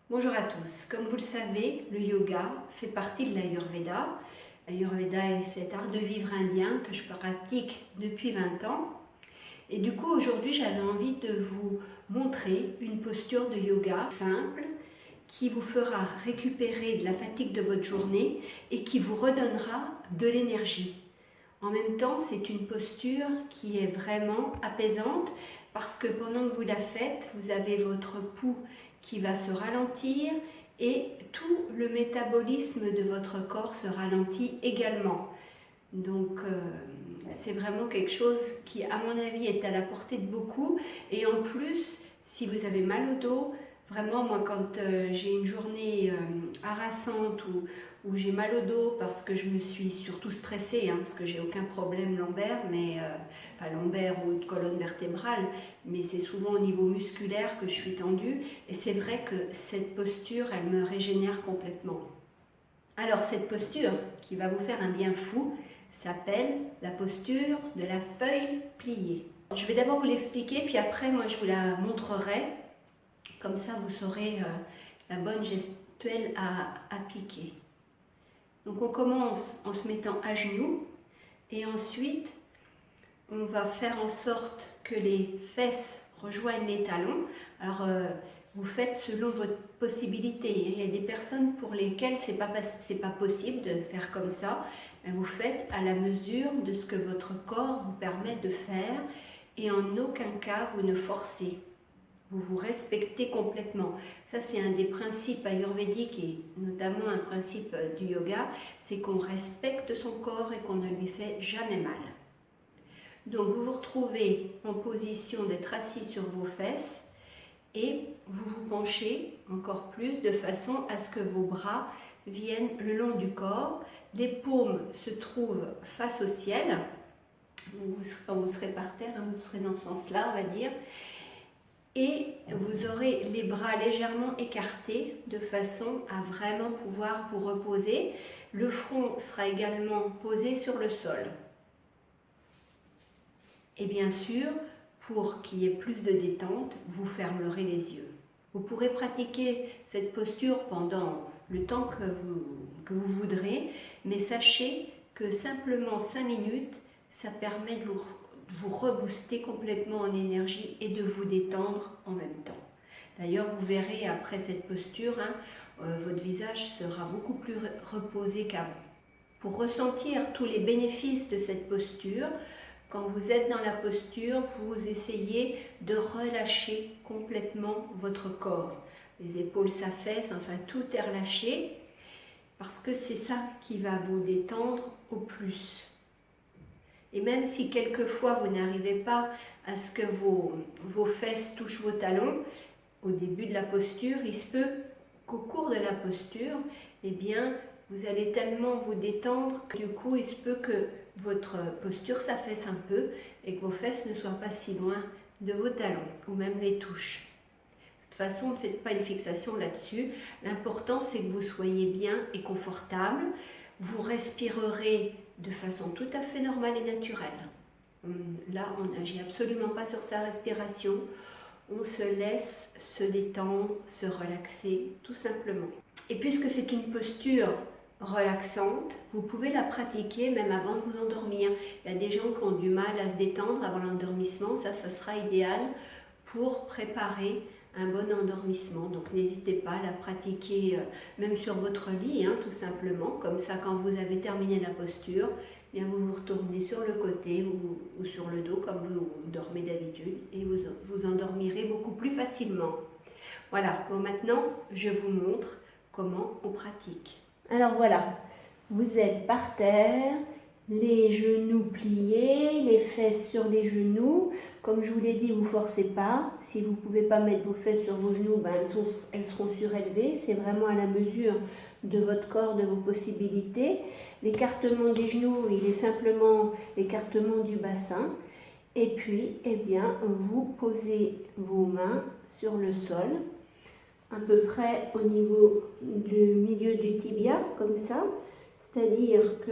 Bonjour à tous. Comme vous le savez, le yoga fait partie de l'Ayurveda. L'Ayurveda est cet art de vivre indien que je pratique depuis 20 ans. Et du coup, aujourd'hui, j'avais envie de vous montrer une posture de yoga simple qui vous fera récupérer de la fatigue de votre journée et qui vous redonnera de l'énergie. En même temps, c'est une posture qui est vraiment apaisante parce que pendant que vous la faites, vous avez votre pouls qui va se ralentir et tout le métabolisme de votre corps se ralentit également. Donc c'est vraiment quelque chose qui, à mon avis, est à la portée de beaucoup. Et en plus, si vous avez mal au dos, vraiment, moi, quand j'ai une journée harassante ou j'ai mal au dos parce que je me suis surtout stressée, parce que j'ai aucun problème lombaire, mais enfin lombaire ou de colonne vertébrale, mais c'est souvent au niveau musculaire que je suis tendue. Et c'est vrai que cette posture, elle me régénère complètement. Alors cette posture qui va vous faire un bien fou s'appelle la posture de la feuille pliée. Je vais d'abord vous l'expliquer, puis après moi je vous la montrerai. Comme ça vous saurez la bonne gestuelle à appliquer. Donc on commence en se mettant à genoux et ensuite on va faire en sorte que les fesses rejoignent les talons. Alors vous faites selon votre possibilité. Il y a des personnes pour lesquelles c'est pas possible de faire comme ça. Vous faites à la mesure de ce que votre corps vous permet de faire et en aucun cas vous ne forcez. Vous vous respectez complètement. Ça, c'est un des principes ayurvédiques et notamment un principe du yoga, c'est qu'on respecte son corps et qu'on ne lui fait jamais mal. Donc, vous vous retrouvez en position d'être assis sur vos fesses et vous vous penchez encore plus de façon à ce que vos bras viennent le long du corps. Les paumes se trouvent face au ciel. Quand vous serez par terre, vous serez dans ce sens-là, on va dire. Et vous aurez les bras légèrement écartés de façon à vraiment pouvoir vous reposer. Le front sera également posé sur le sol. Et bien sûr, pour qu'il y ait plus de détente, vous fermerez les yeux. Vous pourrez pratiquer cette posture pendant le temps que vous voudrez, mais sachez que simplement 5 minutes, ça permet de vous rebooster complètement en énergie et de vous détendre en même temps. D'ailleurs, vous verrez après cette posture, votre visage sera beaucoup plus reposé qu'avant. Pour ressentir tous les bénéfices de cette posture, quand vous êtes dans la posture, vous essayez de relâcher complètement votre corps. Les épaules s'affaissent, enfin tout est relâché, parce que c'est ça qui va vous détendre au plus. Et même si quelquefois vous n'arrivez pas à ce que vos fesses touchent vos talons, au début de la posture, il se peut qu'au cours de la posture, eh bien, vous allez tellement vous détendre que du coup, il se peut que votre posture s'affaisse un peu et que vos fesses ne soient pas si loin de vos talons, ou même les touches. De toute façon, ne faites pas une fixation là-dessus. L'important, c'est que vous soyez bien et confortable. Vous respirerez de façon tout à fait normale et naturelle. Là, on n'agit absolument pas sur sa respiration. On se laisse se détendre, se relaxer, tout simplement. Et puisque c'est une posture relaxante, vous pouvez la pratiquer même avant de vous endormir. Il y a des gens qui ont du mal à se détendre avant l'endormissement, ça sera idéal pour préparer un bon endormissement. Donc n'hésitez pas à la pratiquer même sur votre lit, tout simplement. Comme ça, quand vous avez terminé la posture, bien vous vous retournez sur le côté ou sur le dos comme vous dormez d'habitude et vous endormirez beaucoup plus facilement. Voilà, bon, maintenant je vous montre comment on pratique. Alors voilà, vous êtes par terre, les genoux pliés, les fesses sur les genoux. Comme je vous l'ai dit, vous ne forcez pas. Si vous ne pouvez pas mettre vos fesses sur vos genoux, elles seront surélevées. C'est vraiment à la mesure de votre corps, de vos possibilités. L'écartement des genoux, il est simplement l'écartement du bassin. Et puis, eh bien, vous posez vos mains sur le sol, à peu près au niveau du milieu du tibia, comme ça. C'est-à-dire que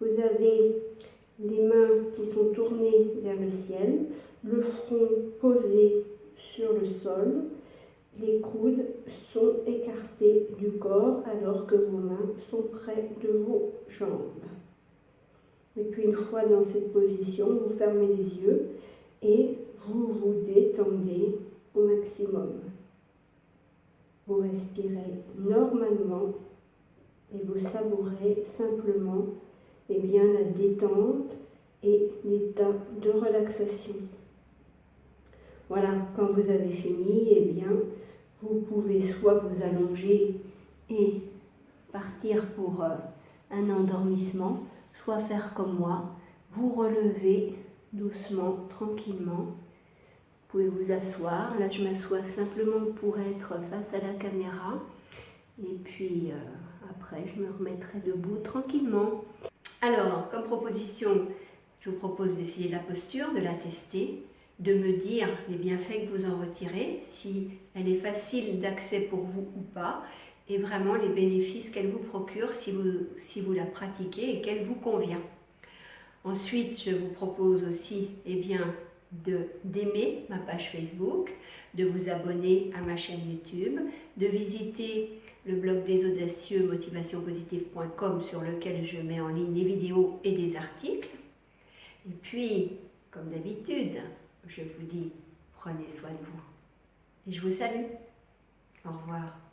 vous avez les mains qui sont tournées vers le ciel, le front posé sur le sol, Les coudes sont écartés du corps alors que vos mains sont près de vos jambes. Et puis une fois dans cette position, vous fermez les yeux et vous vous détendez au maximum. Vous respirez normalement et vous savourez simplement la détente et l'état de relaxation. Voilà, quand vous avez fini, vous pouvez soit vous allonger et partir pour un endormissement, soit faire comme moi, vous relever doucement, tranquillement. Vous pouvez vous asseoir. Là, je m'assois simplement pour être face à la caméra. Et puis, après, je me remettrai debout tranquillement. Alors, comme proposition, je vous propose d'essayer la posture, de la tester, de me dire les bienfaits que vous en retirez, si elle est facile d'accès pour vous ou pas, et vraiment les bénéfices qu'elle vous procure si vous la pratiquez et qu'elle vous convient. Ensuite, je vous propose aussi d'aimer ma page Facebook, de vous abonner à ma chaîne YouTube, de visiter le blog des audacieux motivationpositive.com sur lequel je mets en ligne des vidéos et des articles. Et puis, comme d'habitude, je vous dis, prenez soin de vous. Et je vous salue. Au revoir.